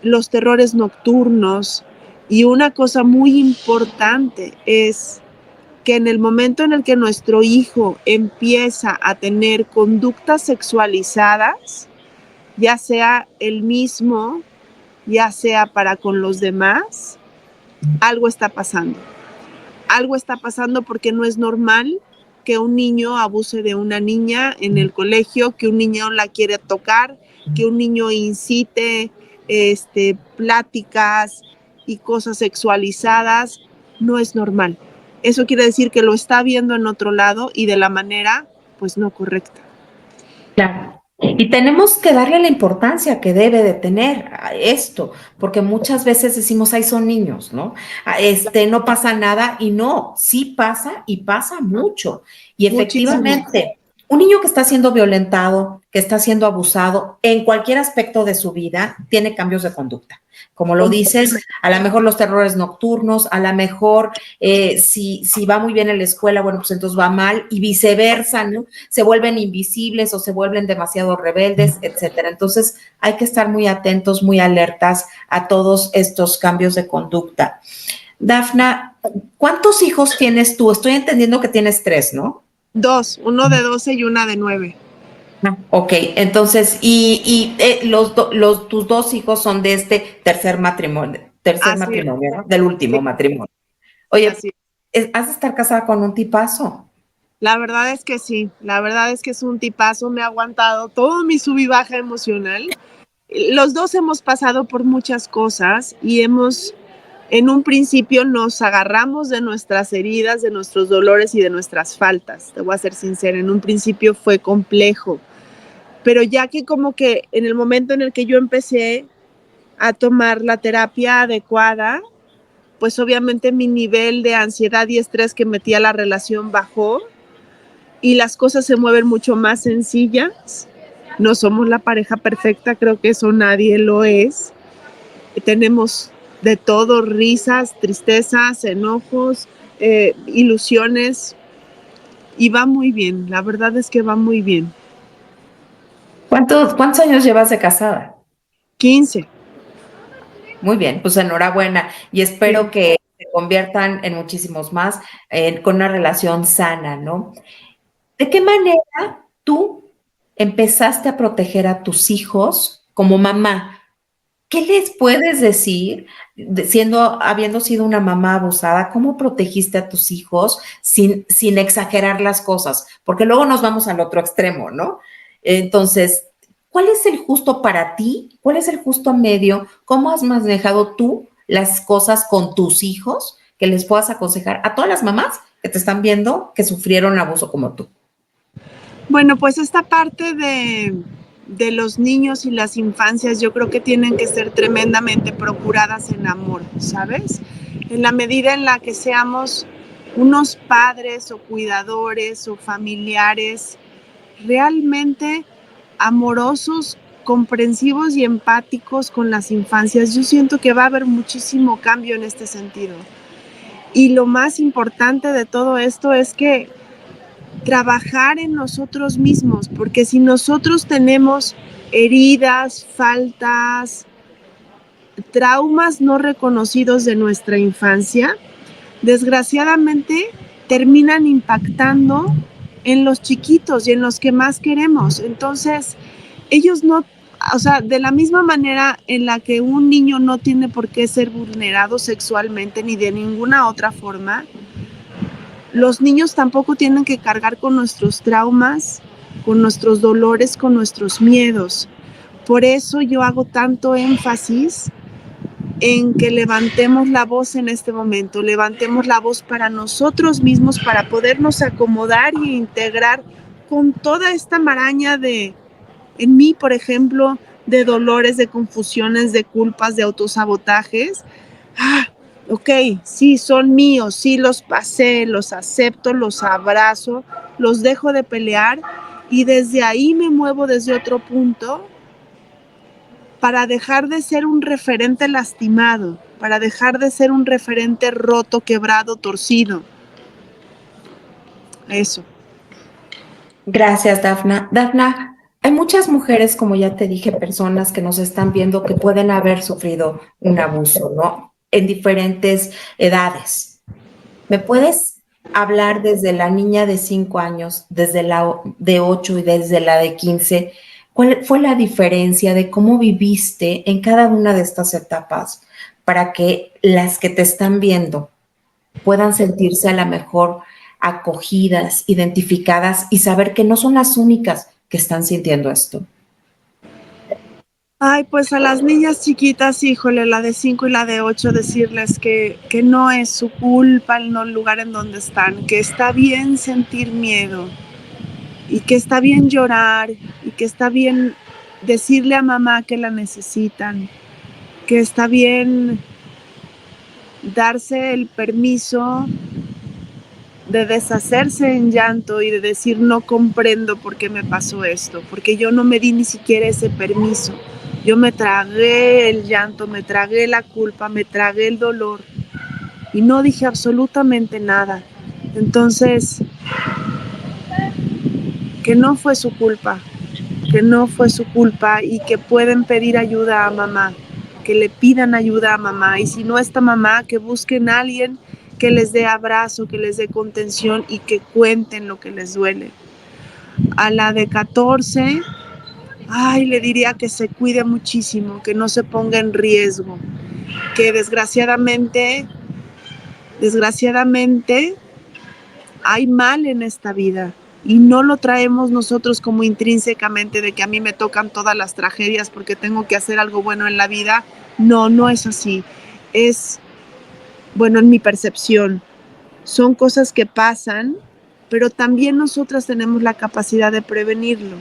los terrores nocturnos y una cosa muy importante es que en el momento en el que nuestro hijo empieza a tener conductas sexualizadas, ya sea el mismo, ya sea para con los demás, algo está pasando. Algo está pasando porque no es normal que un niño abuse de una niña en el colegio, que un niño la quiere tocar, que un niño incite pláticas y cosas sexualizadas, no es normal. Eso quiere decir que lo está viendo en otro lado y de la manera, pues, no correcta. Claro. Y tenemos que darle la importancia que debe de tener a esto, porque muchas veces decimos, ay, son niños, ¿no? No pasa nada, y no, sí pasa y pasa mucho. Y efectivamente, un niño que está siendo violentado, que está siendo abusado en cualquier aspecto de su vida, tiene cambios de conducta. Como lo dices, a lo mejor los terrores nocturnos, a lo mejor si va muy bien en la escuela, bueno, pues entonces va mal, y viceversa, ¿no? Se vuelven invisibles o se vuelven demasiado rebeldes, etcétera. Entonces hay que estar muy atentos, muy alertas a todos estos cambios de conducta. Dafna, ¿cuántos hijos tienes tú? Estoy entendiendo que tienes 3, ¿no? 2, uno de 12 y una de 9. Ok, entonces, tus 2 hijos son de este tercer matrimonio, ¿no? Del último matrimonio. Oye, ¿has de estar casada con un tipazo? La verdad es que sí, la verdad es que es un tipazo, me ha aguantado todo mi sub y baja emocional. Los dos hemos pasado por muchas cosas y en un principio nos agarramos de nuestras heridas, de nuestros dolores y de nuestras faltas. Te voy a ser sincera, en un principio fue complejo, pero ya que como que en el momento en el que yo empecé a tomar la terapia adecuada, pues obviamente mi nivel de ansiedad y estrés que metía la relación bajó y las cosas se mueven mucho más sencillas. No somos la pareja perfecta, creo que eso nadie lo es. Tenemos de todo, risas, tristezas, enojos, ilusiones, y va muy bien, la verdad es que va muy bien. ¿Cuántos años llevas de casada? 15. Muy bien, pues enhorabuena y espero que se conviertan en muchísimos más con una relación sana, ¿no? ¿De qué manera tú empezaste a proteger a tus hijos como mamá? ¿Qué les puedes decir, habiendo sido una mamá abusada, cómo protegiste a tus hijos sin exagerar las cosas? Porque luego nos vamos al otro extremo, ¿no? Entonces, ¿cuál es el justo para ti? ¿Cuál es el justo medio? ¿Cómo has manejado tú las cosas con tus hijos que les puedas aconsejar a todas las mamás que te están viendo que sufrieron abuso como tú? Bueno, pues esta parte de los niños y las infancias yo creo que tienen que ser tremendamente procuradas en amor, ¿sabes? En la medida en la que seamos unos padres o cuidadores o familiares realmente amorosos, comprensivos y empáticos con las infancias, yo siento que va a haber muchísimo cambio en este sentido. Y lo más importante de todo esto es que trabajar en nosotros mismos, porque si nosotros tenemos heridas, faltas, traumas no reconocidos de nuestra infancia, desgraciadamente terminan impactando en los chiquitos y en los que más queremos. Entonces, ellos no, o sea, de la misma manera en la que un niño no tiene por qué ser vulnerado sexualmente ni de ninguna otra forma, los niños tampoco tienen que cargar con nuestros traumas, con nuestros dolores, con nuestros miedos. Por eso yo hago tanto énfasis en que levantemos la voz en este momento, levantemos la voz para nosotros mismos, para podernos acomodar e integrar con toda esta maraña en mí, por ejemplo, de dolores, de confusiones, de culpas, de autosabotajes. Ok, sí, son míos, sí los pasé, los acepto, los abrazo, los dejo de pelear y desde ahí me muevo desde otro punto para dejar de ser un referente lastimado, para dejar de ser un referente roto, quebrado, torcido. Eso. Gracias, Dafna. Dafna, hay muchas mujeres, como ya te dije, personas que nos están viendo que pueden haber sufrido un abuso, ¿no? En diferentes edades. ¿Me puedes hablar desde la niña de 5 años, desde la de 8 y desde la de 15? ¿Cuál fue la diferencia de cómo viviste en cada una de estas etapas para que las que te están viendo puedan sentirse a lo mejor acogidas, identificadas y saber que no son las únicas que están sintiendo esto? Ay, pues a las niñas chiquitas, híjole, la de 5 y la de 8, decirles que no es su culpa el lugar en donde están, que está bien sentir miedo y que está bien llorar y que está bien decirle a mamá que la necesitan, que está bien darse el permiso de deshacerse en llanto y de decir no comprendo por qué me pasó esto, porque yo no me di ni siquiera ese permiso. Yo me tragué el llanto, me tragué la culpa, me tragué el dolor y no dije absolutamente nada. Entonces, que no fue su culpa, que no fue su culpa y que pueden pedir ayuda a mamá, que le pidan ayuda a mamá y si no está mamá, que busquen a alguien que les dé abrazo, que les dé contención y que cuenten lo que les duele. A la de 14, ay, le diría que se cuide muchísimo, que no se ponga en riesgo, que desgraciadamente hay mal en esta vida y no lo traemos nosotros como intrínsecamente de que a mí me tocan todas las tragedias porque tengo que hacer algo bueno en la vida. No, no es así. Es, bueno, en mi percepción, son cosas que pasan, pero también nosotras tenemos la capacidad de prevenirlo.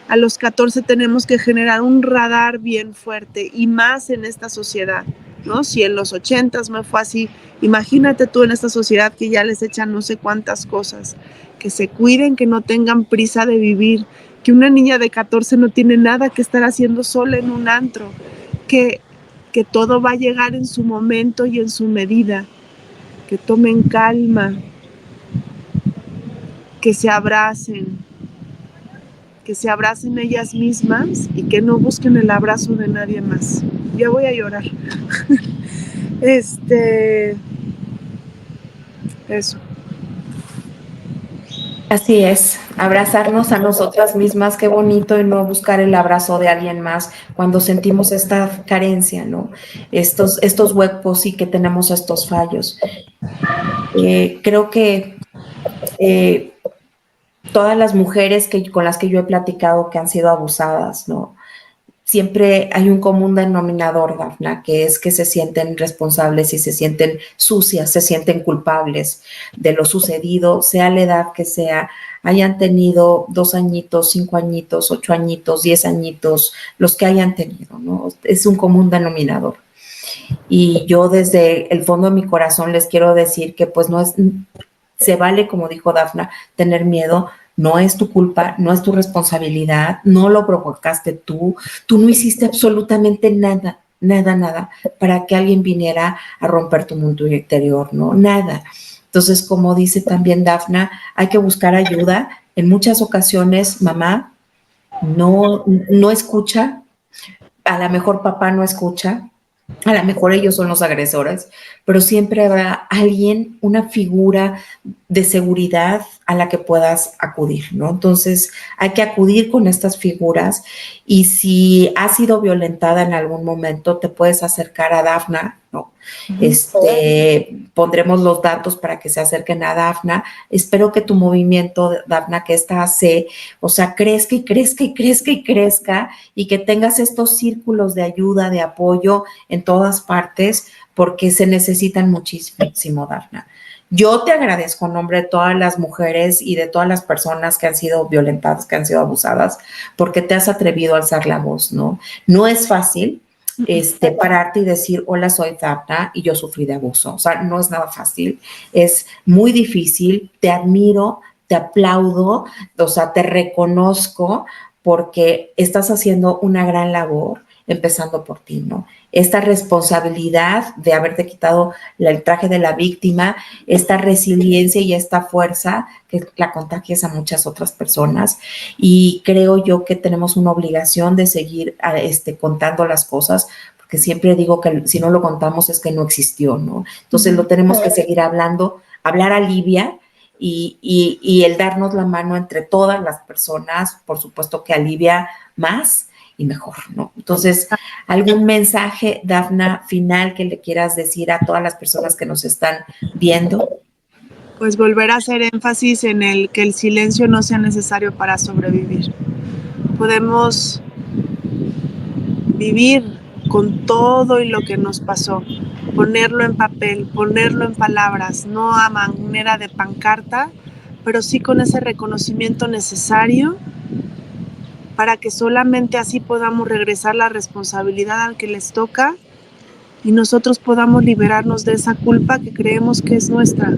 A los 14 tenemos que generar un radar bien fuerte y más en esta sociedad, ¿no? Si en los 80 me fue así, imagínate tú en esta sociedad que ya les echan no sé cuántas cosas, que se cuiden, que no tengan prisa de vivir, que una niña de 14 no tiene nada que estar haciendo sola en un antro, que, que todo va a llegar en su momento y en su medida, que tomen calma, que se abracen, que se abracen ellas mismas y que no busquen el abrazo de nadie más. Ya voy a llorar. Eso. Así es, abrazarnos a nosotras mismas, qué bonito, y no buscar el abrazo de alguien más cuando sentimos esta carencia, ¿no? Estos huecos y que tenemos estos fallos. Creo que todas las mujeres con las que yo he platicado que han sido abusadas, ¿no? Siempre hay un común denominador, Dafna, que es que se sienten responsables y se sienten sucias, se sienten culpables de lo sucedido, sea la edad que sea, hayan tenido 2 añitos, 5 añitos, 8 añitos, 10 añitos, los que hayan tenido, ¿no? Es un común denominador. Y yo desde el fondo de mi corazón les quiero decir que pues no es, se vale, como dijo Dafna, tener miedo. No es tu culpa, no es tu responsabilidad, no lo provocaste tú no hiciste absolutamente nada, nada, nada para que alguien viniera a romper tu mundo interior, ¿no? Nada. Entonces, como dice también Dafna, hay que buscar ayuda. En muchas ocasiones, mamá no escucha, a lo mejor papá no escucha, a lo mejor ellos son los agresores, pero siempre habrá alguien, una figura de seguridad a la que puedas acudir, ¿no? Entonces hay que acudir con estas figuras y si has sido violentada en algún momento, te puedes acercar a Dafna, ¿no? Pondremos los datos para que se acerquen a Dafna. Espero que tu movimiento, Dafna, que esta hace, o sea, crezca y crezca y crezca y crezca y que tengas estos círculos de ayuda, de apoyo en todas partes, porque se necesitan muchísimo, Dafna. Yo te agradezco en nombre de todas las mujeres y de todas las personas que han sido violentadas, que han sido abusadas, porque te has atrevido a alzar la voz, ¿no? No es fácil pararte y decir, hola, soy Dafna y yo sufrí de abuso. O sea, no es nada fácil, es muy difícil, te admiro, te aplaudo, o sea, te reconozco porque estás haciendo una gran labor empezando por ti, ¿no? Esta responsabilidad de haberte quitado el traje de la víctima, esta resiliencia y esta fuerza que la contagias a muchas otras personas. Y creo yo que tenemos una obligación de seguir contando las cosas, porque siempre digo que si no lo contamos es que no existió, ¿no? Entonces lo tenemos que seguir hablando, hablar alivia, y el darnos la mano entre todas las personas, por supuesto que alivia más y mejor, ¿no? Entonces, ¿algún mensaje, Dafna, final que le quieras decir a todas las personas que nos están viendo? pues volver a hacer énfasis en el que el silencio no sea necesario para sobrevivir. Podemos vivir con todo y lo que nos pasó, ponerlo en papel, ponerlo en palabras, no a manera de pancarta, pero sí con ese reconocimiento necesario para que solamente así podamos regresar la responsabilidad al que les toca y nosotros podamos liberarnos de esa culpa que creemos que es nuestra.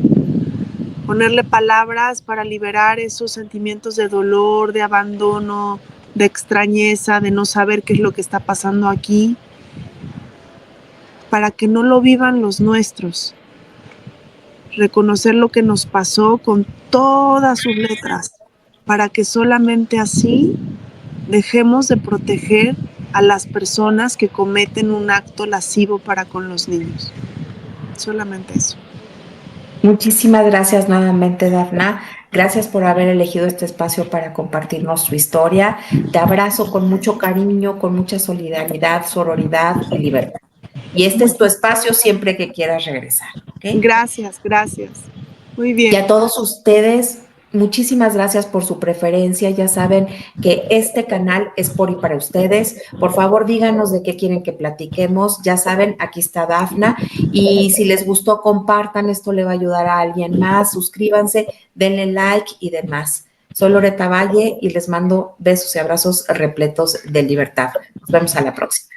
Ponerle palabras para liberar esos sentimientos de dolor, de abandono, de extrañeza, de no saber qué es lo que está pasando aquí, para que no lo vivan los nuestros. Reconocer lo que nos pasó con todas sus letras, para que solamente así dejemos de proteger a las personas que cometen un acto lascivo para con los niños. Solamente eso. Muchísimas gracias nuevamente, Dafna. Gracias por haber elegido este espacio para compartirnos tu historia. Te abrazo con mucho cariño, con mucha solidaridad, sororidad y libertad. Y este es tu espacio siempre que quieras regresar, ¿ok? Gracias, gracias. Muy bien. Y a todos ustedes, muchísimas gracias por su preferencia. Ya saben que este canal es por y para ustedes. Por favor, díganos de qué quieren que platiquemos. Ya saben, aquí está Dafna. Y si les gustó, compartan. Esto le va a ayudar a alguien más. Suscríbanse, denle like y demás. Soy Loreta Valle y les mando besos y abrazos repletos de libertad. Nos vemos a la próxima.